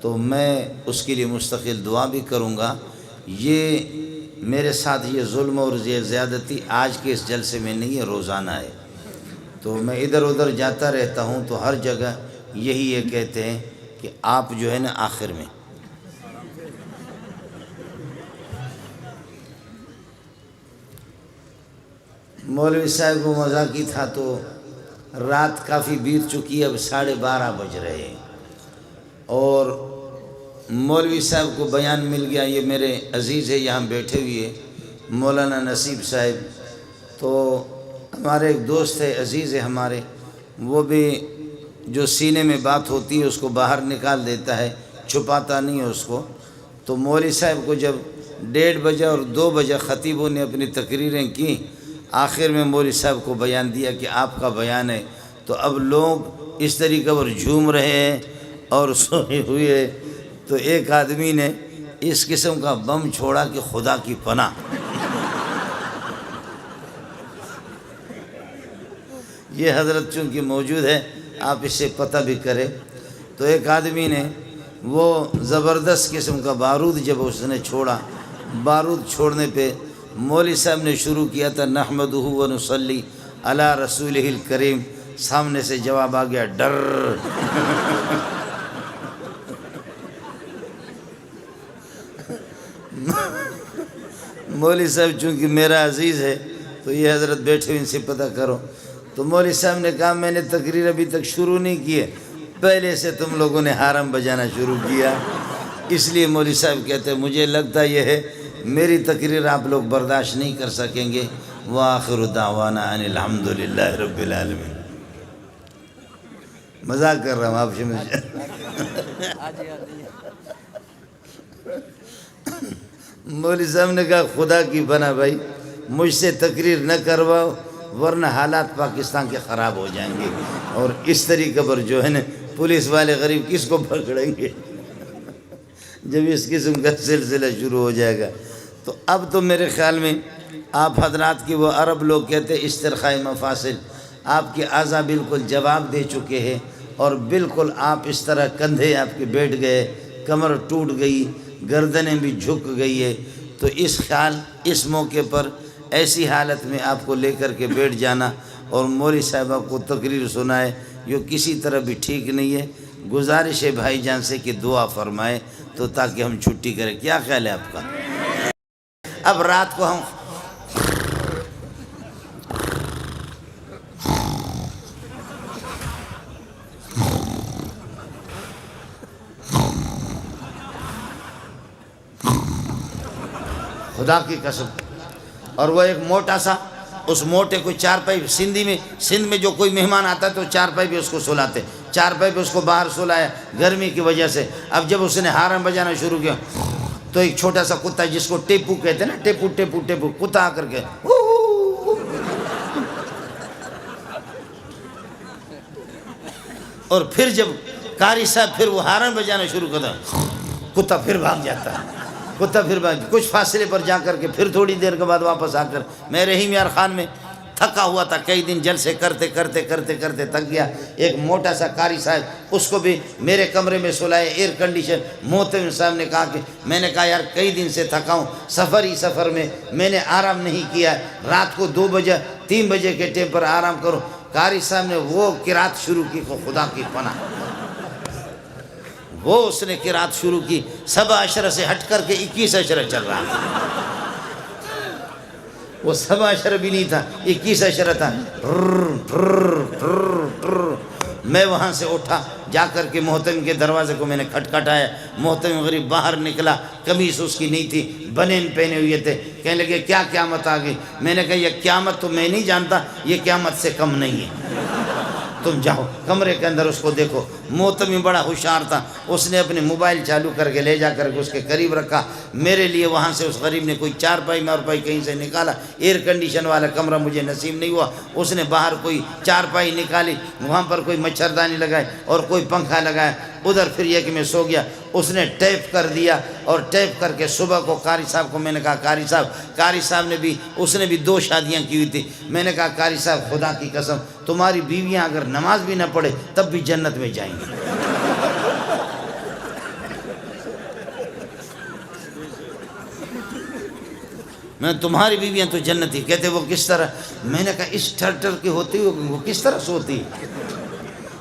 تو میں اس کے لیے مستقل دعا بھی کروں گا۔ یہ میرے ساتھ یہ ظلم اور یہ زیادتی آج کے اس جلسے میں نہیں ہے، روزانہ ہے۔ تو میں ادھر ادھر جاتا رہتا ہوں تو ہر جگہ یہی یہ کہتے ہیں کہ آپ جو ہے نا آخر میں مولوی صاحب کو مذاقی تھا تو رات کافی بیت چکی ہے، اب 12:30 بج رہے ہیں، اور مولوی صاحب کو بیان مل گیا۔ یہ میرے عزیز ہے، یہاں بیٹھے ہوئے مولانا نصیب صاحب، تو ہمارے ایک دوست ہے، عزیز ہے ہمارے، وہ بھی جو سینے میں بات ہوتی ہے اس کو باہر نکال دیتا ہے، چھپاتا نہیں ہے اس کو۔ تو مولوی صاحب کو جب 1:30 بجے اور 2 بجے خطیبوں نے اپنی تقریریں کی، آخر میں مولوی صاحب کو بیان دیا کہ آپ کا بیان ہے، تو اب لوگ اس طریقے پر جھوم رہے ہیں اور سوئے ہوئے۔ تو ایک آدمی نے اس قسم کا بم چھوڑا کہ خدا کی پناہ، یہ حضرت چونکہ موجود ہے آپ اس سے پتہ بھی کریں۔ تو ایک آدمی نے وہ زبردست قسم کا بارود جب اس نے چھوڑا، بارود چھوڑنے پہ مولوی صاحب نے شروع کیا تھا نحمدہ و نصلی علی رسولہ الکریم، سامنے سے جواب آ گیا ڈر۔ مولوی صاحب چونکہ میرا عزیز ہے تو یہ حضرت بیٹھے ان سے پتہ کرو۔ تو مولوی صاحب نے کہا میں نے تقریر ابھی تک شروع نہیں کی ہے، پہلے سے تم لوگوں نے حرم بجانا شروع کیا، اس لیے مولوی صاحب کہتے ہیں مجھے لگتا یہ ہے میری تقریر آپ لوگ برداشت نہیں کر سکیں گے۔ وآخر دعوانا ان الحمدللہ رب العالمین۔ مذاق کر رہا ہوں آپ سے مجھے۔ مولوی صاحب نے کہا خدا کی بنا بھائی مجھ سے تقریر نہ کرواؤ ورنہ حالات پاکستان کے خراب ہو جائیں گے، اور اس طریقے پر جو ہے نا پولیس والے غریب کس کو پکڑیں گے جب اس قسم کا سلسلہ شروع ہو جائے گا۔ تو اب تو میرے خیال میں آپ حضرات کی وہ عرب لوگ کہتے ہیں استرخاء مفاصل، آپ کے اعضاء بالکل جواب دے چکے ہیں، اور بالکل آپ اس طرح کندھے آپ کے بیٹھ گئے، کمر ٹوٹ گئی، گردنیں بھی جھک گئی ہے۔ تو اس موقع پر ایسی حالت میں آپ کو لے کر کے بیٹھ جانا اور مولوی صاحبہ کو تقریر سنائے یہ کسی طرح بھی ٹھیک نہیں ہے۔ گزارش ہے بھائی جان سے کہ دعا فرمائے تو تاکہ ہم چھٹی کریں۔ کیا خیال ہے آپ کا؟ اب رات کو ہم خدا کی قسم، اور وہ ایک موٹا سا، اس موٹے کو چارپائی، سندھ میں جو کوئی مہمان آتا ہے تو چارپائی بھی اس کو سلاتے، چارپائی بھی اس کو باہر سلایا گرمی کی وجہ سے۔ اب جب اس نے حرم بجانا شروع کیا تو ایک چھوٹا سا کتا جس کو ٹیپو کہتے ہیں نا، ٹیپو ٹیپو ٹیپو، کتا آ کر کے اور پھر جب قاری صاحب پھر وہ حرم بجانا شروع کرتا کتا پھر بھاگ جاتا ہے، کتا پھر کچھ فاصلے پر جا کر کے پھر تھوڑی دیر کے بعد واپس آ کر، میں رحیم یار خان میں تھکا ہوا تھا، کئی دن جلسے کرتے کرتے کرتے کرتے تھک گیا۔ ایک موٹا سا قاری صاحب، اس کو بھی میرے کمرے میں سلائے، ایئر کنڈیشن۔ محتمم صاحب نے کہا کہ میں نے کہا یار کئی دن سے تھکا ہوں، سفر میں میں نے آرام نہیں کیا، رات کو 2 بجے 3 بجے کے ٹائم پر آرام کرو۔ قاری صاحب نے وہ قرات شروع کی، خدا کی پناہ، وہ اس نے قرات شروع کی، 7 اشرہ سے ہٹ کر کے 21 اشرہ چل رہا تھا، وہ 7 اشرہ بھی نہیں تھا، 21 اشرہ تھا۔ میں وہاں سے اٹھا، جا کر کے محتمم کے دروازے کو میں نے کھٹکھٹایا، محتمم غریب باہر نکلا، قمیص اس کی نہیں تھی، بنین پہنے ہوئے تھے، کہنے لگے کیا قیامت آ گئی؟ میں نے کہا یہ قیامت تو میں نہیں جانتا، یہ قیامت سے کم نہیں ہے، تم جاؤ کمرے کے اندر اس کو دیکھو۔ محتمم بڑا ہوشیار تھا، اس نے اپنے موبائل چالو کر کے لے جا کر کے اس کے قریب رکھا، میرے لیے وہاں سے اس غریب نے کوئی چارپائی مارپائی کہیں سے نکالا، ایئر کنڈیشن والا کمرہ مجھے نصیب نہیں ہوا، اس نے باہر کوئی چارپائی نکالی، وہاں پر کوئی مچھردانی لگائے اور کوئی پنکھا لگایا، ادھر پھر یہ کہ میں سو گیا۔ اس نے ٹیپ کر دیا، اور ٹیپ کر کے صبح کو قاری صاحب کو میں نے کہا قاری صاحب نے بھی، اس نے بھی 2 شادیاں کی ہوئی تھی، میں نے کہا قاری صاحب خدا کی قسم تمہاری بیویاں اگر نماز بھی نہ پڑھے تب بھی جنت میں جائیں گی۔ میں تمہاری بیویاں تو جنتی. کہتے وہ کس طرح؟ میں نے کہا اس ٹھر کی ہوتی وہ کس طرح سوتی؟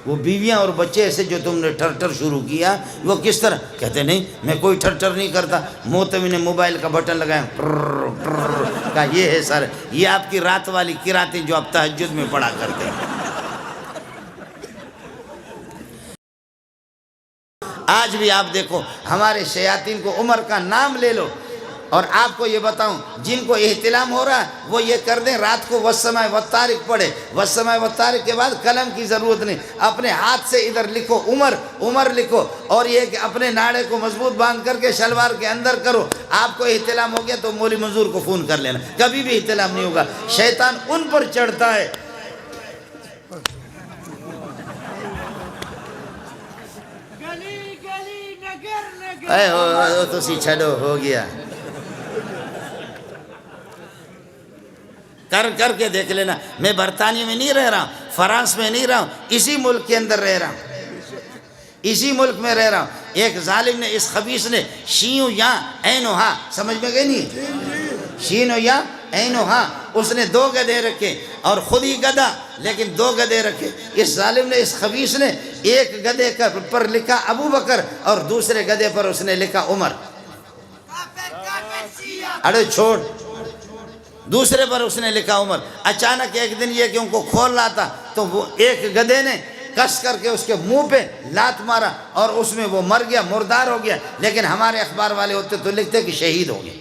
وہ بیویاں اور بچے ایسے جو تم نے ٹھر شروع کیا وہ کس طرح؟ کہتے نہیں میں کوئی ٹھر نہیں کرتا. موتوی نے موبائل کا بٹن لگایا, کہا یہ ہے سر, یہ آپ کی رات والی قراتیں جو آپ تہجد میں پڑھا کرتے ہیں. آج بھی آپ دیکھو ہمارے شیاطین کو, عمر کا نام لے لو, اور آپ کو یہ بتاؤں جن کو احتلام ہو رہا ہے وہ یہ کر دیں رات کو والسماء والطارق پڑھے. والسماء والطارق کے بعد قلم کی ضرورت نہیں, اپنے ہاتھ سے ادھر لکھو عمر عمر لکھو, اور یہ کہ اپنے ناڑے کو مضبوط باندھ کر کے شلوار کے اندر کرو. آپ کو احتلام ہو گیا تو مولوی منظور کو فون کر لینا, کبھی بھی احتلام نہیں ہوگا. شیطان ان پر چڑھتا ہے. تو سی چھڑو ہو گیا, کر کے دیکھ لینا. میں برطانیہ میں نہیں رہ رہا ہوں, فرانس میں نہیں رہا ہوں, اسی ملک کے اندر رہ رہا ہوں, اسی ملک میں رہ رہا ہوں. ایک ظالم نے, اس خبیث نے, شینو یا اینو ہاں, سمجھ میں گئی نہیں, شینو یا اینو ہاں, اس نے 2 گدھے رکھے اور خود ہی گدھا لیکن 2 گدھے رکھے. اس ظالم نے, اس خبیث نے ایک گدھے پر لکھا ابو بکر اور دوسرے گدھے پر اس نے لکھا عمر. اڑے چھوڑ, دوسرے پر اس نے لکھا عمر. اچانک ایک دن یہ کہ ان کو کھول رہا تھا تو وہ ایک گدھے نے کس کر کے اس کے منہ پہ لات مارا اور اس میں وہ مر گیا, مردار ہو گیا. لیکن ہمارے اخبار والے ہوتے تو لکھتے کہ شہید ہو گئے,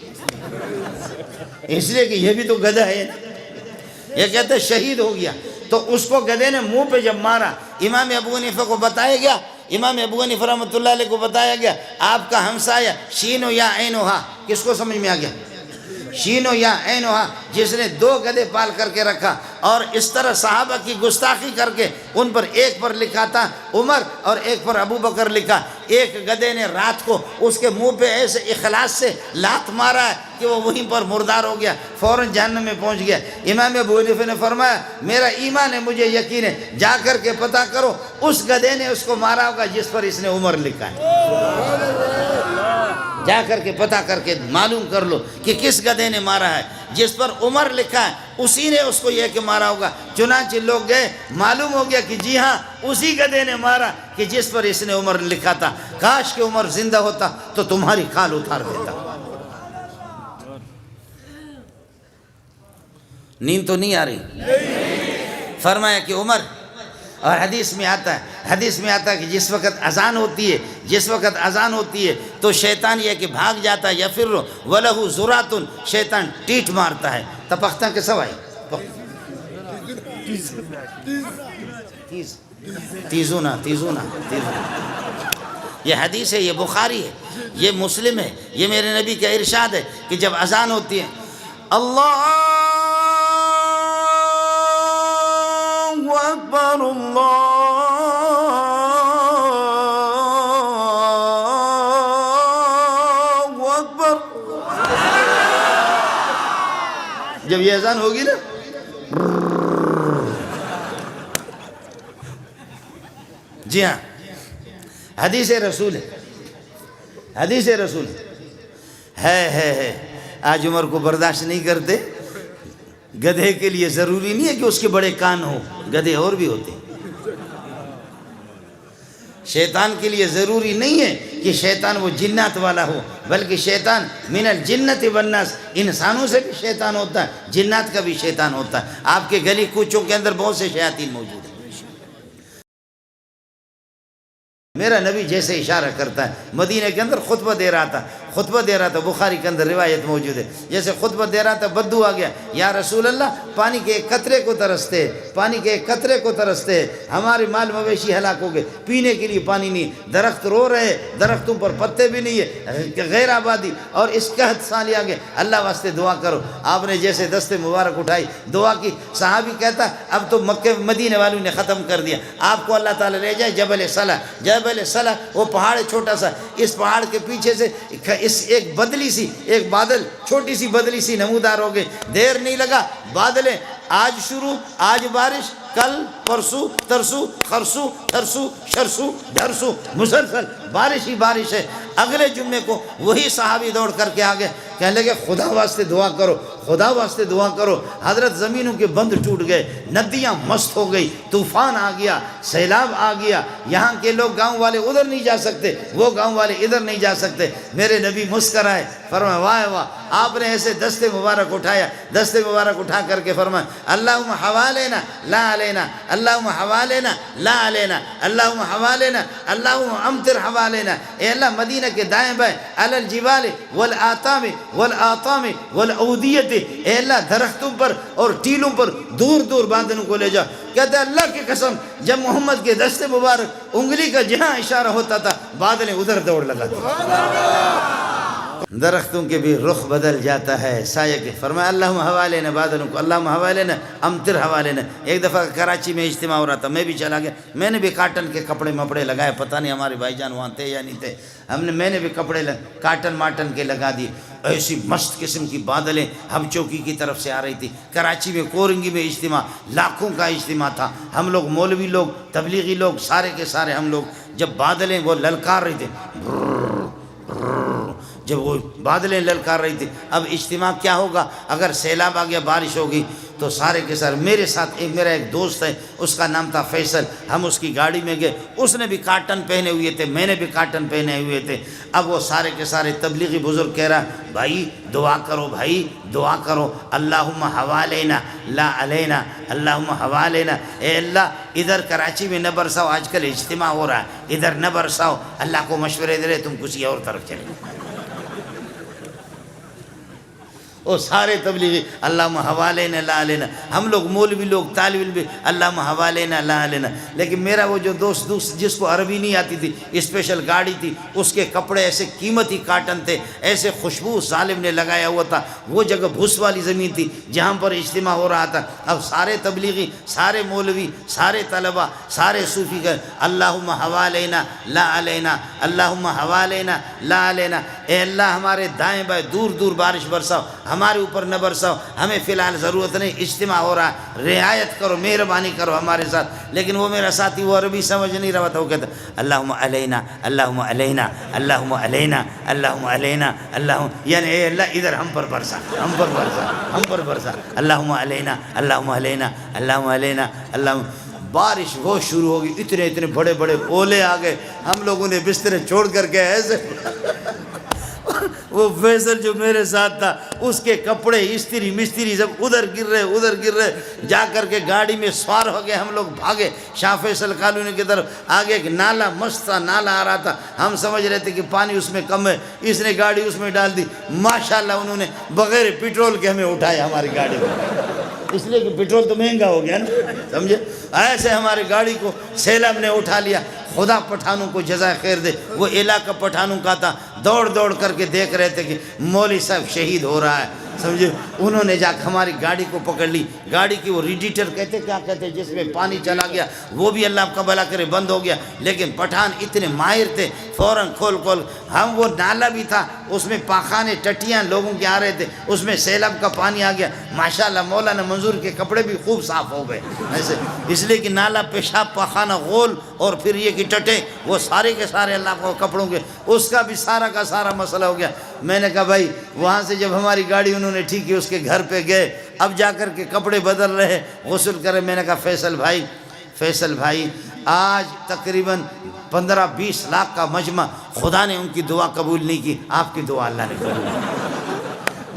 اس لیے کہ یہ بھی تو گدھا ہے نا. یہ کہتے شہید ہو گیا. تو اس کو گدھے نے منہ پہ جب مارا, امام ابو حنیفہ کو بتایا گیا, امام ابو حنیفہ رحمۃ اللہ علیہ کو بتایا گیا آپ کا ہمسایہ شینو یا اینو ہا, کس کو سمجھ میں آ گیا؟ شینو یا اینو ہا, جس نے 2 گدھے پال کر کے رکھا اور اس طرح صحابہ کی گستاخی کر کے ان پر ایک پر لکھا تھا عمر اور ایک پر ابو بکر لکھا. ایک گدھے نے رات کو اس کے منہ پہ ایسے اخلاص سے لات مارا ہے کہ وہ وہیں پر مردار ہو گیا, فوراً جہنم میں پہنچ گیا. امام ابو حنیفہ نے فرمایا میرا ایمان ہے, مجھے یقین ہے, جا کر کے پتہ کرو اس گدھے نے اس کو مارا ہوگا جس پر اس نے عمر لکھا ہے. جا کر کے پتہ کر کے معلوم کر لو کہ کس گدھے نے مارا ہے. جس پر عمر لکھا ہے اسی نے اس کو یہ کہ مارا ہوگا. چنانچہ لوگ گئے, معلوم ہو گیا کہ جی ہاں اسی گدھے نے مارا کہ جس پر اس نے عمر لکھا تھا. کاش کہ عمر زندہ ہوتا تو تمہاری کھال اتار دیتا. نیند تو نہیں آ رہی؟ فرمایا کہ عمر, اور حدیث میں آتا ہے کہ جس وقت اذان ہوتی ہے تو شیطان یہ کہ بھاگ جاتا ہے, یا پھر وَلَهُ زُرَاتٌ, شیطان ٹیٹ مارتا ہے. تپختہ کے سوائے تیزونا, یہ حدیث ہے, یہ بخاری ہے, یہ مسلم ہے, یہ میرے نبی کا ارشاد ہے کہ جب اذان ہوتی ہے اللہ اکبر اللہ اکبر, جب یہ اذان ہوگی نا جی ہاں حدیث رسول ہے. آج عمر کو برداشت نہیں کرتے. گدھے کے لیے ضروری نہیں ہے کہ اس کے بڑے کان ہو, گدھے اور بھی ہوتے ہیں. شیطان کے لیے ضروری نہیں ہے کہ شیطان وہ جنات والا ہو, بلکہ شیطان من الجنت والناس, انسانوں سے بھی شیطان ہوتا ہے, جنات کا بھی شیطان ہوتا ہے. آپ کے گلی کوچوں کے اندر بہت سے شیاطین موجود ہیں. میرا نبی جیسے اشارہ کرتا ہے, مدینہ کے اندر خطبہ دے رہا تھا, بخاری کے اندر روایت موجود ہے. جیسے خطبہ دے رہا تھا بدو آ گیا, یا رسول اللہ پانی کے ایک قطرے کو ترستے, ہمارے مال مویشی ہلاک ہو گئے, پینے کے لیے پانی نہیں, درخت رو رہے, درختوں پر پتے بھی نہیں ہے, غیر آبادی, اور اس قحط سالی آ گئے, اللہ واسطے دعا کرو. آپ نے جیسے دست مبارک اٹھائی, دعا کی. صحابی کہتا اب تو مکہ مدینہ والوں نے ختم کر دیا, آپ کو اللہ تعالیٰ لے جائے جبل صلح, وہ پہاڑ ہے چھوٹا سا, اس پہاڑ کے پیچھے سے ایک بادل, چھوٹی سی بدلی سی نمودار ہو گئے. دیر نہیں لگا, بادلیں آج شروع, آج بارش, کل پرسو ترسو خرسو تھرسو شرسو ڈھرسو, مسلسل بارش ہی بارش ہے۔ اگلے جمعے کو وہی صحابی دوڑ کر کے آگے کہنے لگے خدا واسطے دعا کرو، خدا واسطے دعا کرو۔ حضرت زمینوں کے بند ٹوٹ گئے، ندیاں مست ہو گئی، طوفان آ گیا، سیلاب آ گیا، یہاں کے لوگ گاؤں والے ادھر نہیں جا سکتے، وہ گاؤں والے ادھر نہیں جا سکتے۔ میرے نبی مسکرائے، فرمایا واہ واہ، آپ نے ایسے دستے مبارک اٹھایا، دستے مبارک اٹھا کر کے فرمایا اللہم حوالنا لا علینا، اللہم حوالنا لا علینا، اللہم حوالنا، اللہم امطر حوالنا۔ اے اللہ مدینہ کے دائیں بائیں علی الجبال والآتام والآطام والعودیت، اے اللہ درختوں پر اور ٹیلوں پر دور دور بادلوں کو لے جا۔ کہتے ہیں اللہ کی قسم جب محمد کے دستے مبارک انگلی کا جہاں اشارہ ہوتا تھا بادلیں ادھر دوڑ لگاتی، درختوں کے بھی رخ بدل جاتا ہے سایہ کے۔ فرمایا اللہم حوالنا، بادلوں کو اللہم حوالنا امطر حوالنا۔ ایک دفعہ کراچی میں اجتماع ہو رہا تھا، میں بھی چلا گیا، میں نے بھی کاٹن کے کپڑے مپڑے لگائے، پتہ نہیں ہمارے بھائی جان وہاں تھے یا نہیں تھے، میں نے بھی کپڑے کاٹن ماٹن کے لگا دیے۔ ایسی مست قسم کی بادلیں ہم چوکی کی طرف سے آ رہی تھی۔ کراچی میں کورنگی میں اجتماع، لاکھوں کا اجتماع تھا، ہم لوگ مولوی لوگ تبلیغی لوگ سارے کے سارے ہم لوگ، جب بادلیں وہ للکار رہی تھے، جب وہ بادلیں للکار رہی تھی، اب اجتماع کیا ہوگا اگر سیلاب آ گیا، بارش ہوگی تو سارے کے سارے میرے ساتھ میرا ایک دوست ہے، اس کا نام تھا فیصل، ہم اس کی گاڑی میں گئے، اس نے بھی کاٹن پہنے ہوئے تھے، میں نے بھی کاٹن پہنے ہوئے تھے۔ اب وہ سارے کے سارے تبلیغی بزرگ کہہ رہا بھائی دعا کرو، بھائی دعا کرو، اللہم حوالنا لا علینا، اللہم حوالنا، اے اللہ ادھر کراچی میں نہ برساؤ، آج کل اجتماع ہو رہا ہے ادھر نہ برساؤ، اللہ کو مشورے دے رہے تم کسی اور طرف چلے۔ وہ سارے تبلیغی اللہم حوالنا لا علینا، ہم لوگ مولوی لوگ طالب علم بھی اللہم حوالنا لا علینا۔ لیکن میرا وہ جو دوست جس کو عربی نہیں آتی تھی، اسپیشل گاڑی تھی، اس کے کپڑے ایسے قیمتی کاٹن تھے، ایسے خوشبو ظالم نے لگایا ہوا تھا، وہ جگہ بھوس والی زمین تھی جہاں پر اجتماع ہو رہا تھا۔ اب سارے تبلیغی، سارے مولوی، سارے طلبہ، سارے صوفی کہ اللہم حوالنا لا علینا، اللہم حوالنا لا علینا، اے اللہ ہمارے دائیں بائیں دور دور بارش برساؤ، ہمارے اوپر نہ برساؤ، ہمیں فی الحال ضرورت نہیں، اجتماع ہو رہا ہے، رعایت کرو، مہربانی کرو ہمارے ساتھ۔ لیکن وہ میرا ساتھی وہ عربی سمجھ نہیں رہا تھا، وہ کہتا اللہم علینا، اللہم علینا، اللہم علینا، اللہم علینا، اللہم، یعنی اے اللہ ادھر ہم پر برسا، ہم پر برسا، ہم پر برسا، اللہم علینا، اللہم علینا، اللہم علینا، اللہم۔ بارش وہ شروع ہوگی، اتنے اتنے بڑے بڑے اولے آ گئے، ہم لوگوں نے بسترے چھوڑ کر کے ایسے وہ فیصل جو میرے ساتھ تھا، اس کے کپڑے استری مستری سب ادھر گر رہے، جا کر کے گاڑی میں سوار ہو گئے، ہم لوگ بھاگے شاہ فیصل کالونی کی طرف۔ آگے ایک نالا مست تھا، نالا آ رہا تھا، ہم سمجھ رہے تھے کہ پانی اس میں کم ہے، اس نے گاڑی اس میں ڈال دی، ماشاءاللہ انہوں نے بغیر پیٹرول کے ہمیں اٹھایا ہماری گاڑی میں، اس لیے کہ پیٹرول تو مہنگا ہو گیا نا، سمجھے؟ ایسے ہماری گاڑی کو سیلاب نے اٹھا لیا۔ خدا پٹھانوں کو جزائے خیر دے، وہ علاقہ پٹھانوں کا تھا، دوڑ دوڑ کر کے دیکھ رہے تھے کہ مولوی صاحب شہید ہو رہا ہے، سمجھے؟ انہوں نے جا کے ہماری گاڑی کو پکڑ لی، گاڑی کی وہ ریڈیٹر کہتے کیا کہتے جس میں پانی چلا گیا، وہ بھی اللہ کا بھلا کرے بند ہو گیا۔ لیکن پٹھان اتنے ماہر تھے، فوراً کھول ہم، وہ نالا بھی تھا، اس میں پاخانے ٹٹیاں لوگوں کے آ رہے تھے، اس میں سیلاب کا پانی آ گیا۔ ماشاءاللہ مولانا منظور کے کپڑے بھی خوب صاف ہو گئے ایسے، اس لیے کہ نالا، پیشاب، پاخانہ، غول اور پھر یہ کہ ٹٹے، وہ سارے کے سارے اللہ کو کپڑوں کے، اس کا بھی سارا کا سارا مسئلہ ہو گیا۔ میں نے کہا بھائی وہاں سے جب ہماری گاڑی انہوں نے ٹھیک کی، اس کے گھر پہ گئے، اب جا کر کے کپڑے بدل رہے، غسل کرے۔ میں نے کہا فیصل بھائی آج تقریباً 15-20 لاکھ کا مجمع، خدا نے ان کی دعا قبول نہیں کی، آپ کی دعا اللہ نے قبول کی۔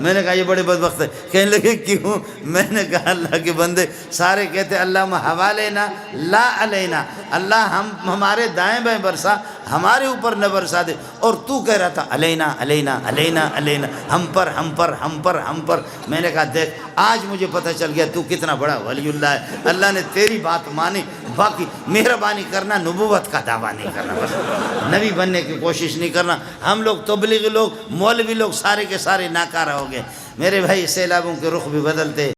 میں نے کہا یہ بڑے بدبخت ہے۔ کہنے لگے کیوں؟ میں نے کہا اللہ کے بندے سارے کہتے اللہم حوالنا لا علینا، اللہ ہمارے دائیں بائیں برسا، ہمارے اوپر نہ برسا دے، اور تو کہہ رہا تھا علینا علینا علینا علینا، ہم پر ہم پر ہم پر ہم پر۔ میں نے کہا دیکھ آج مجھے پتہ چل گیا تو کتنا بڑا ولی اللہ ہے، اللہ نے تیری بات مانی، باقی مہربانی کرنا، نبوت کا دعویٰ نہیں کرنا، بس نبی بننے کی کوشش نہیں کرنا۔ ہم لوگ تبلیغی لوگ، مولوی لوگ سارے کے سارے ناکارہ ہو گئے۔ میرے بھائی سیلابوں کے رخ بھی بدلتے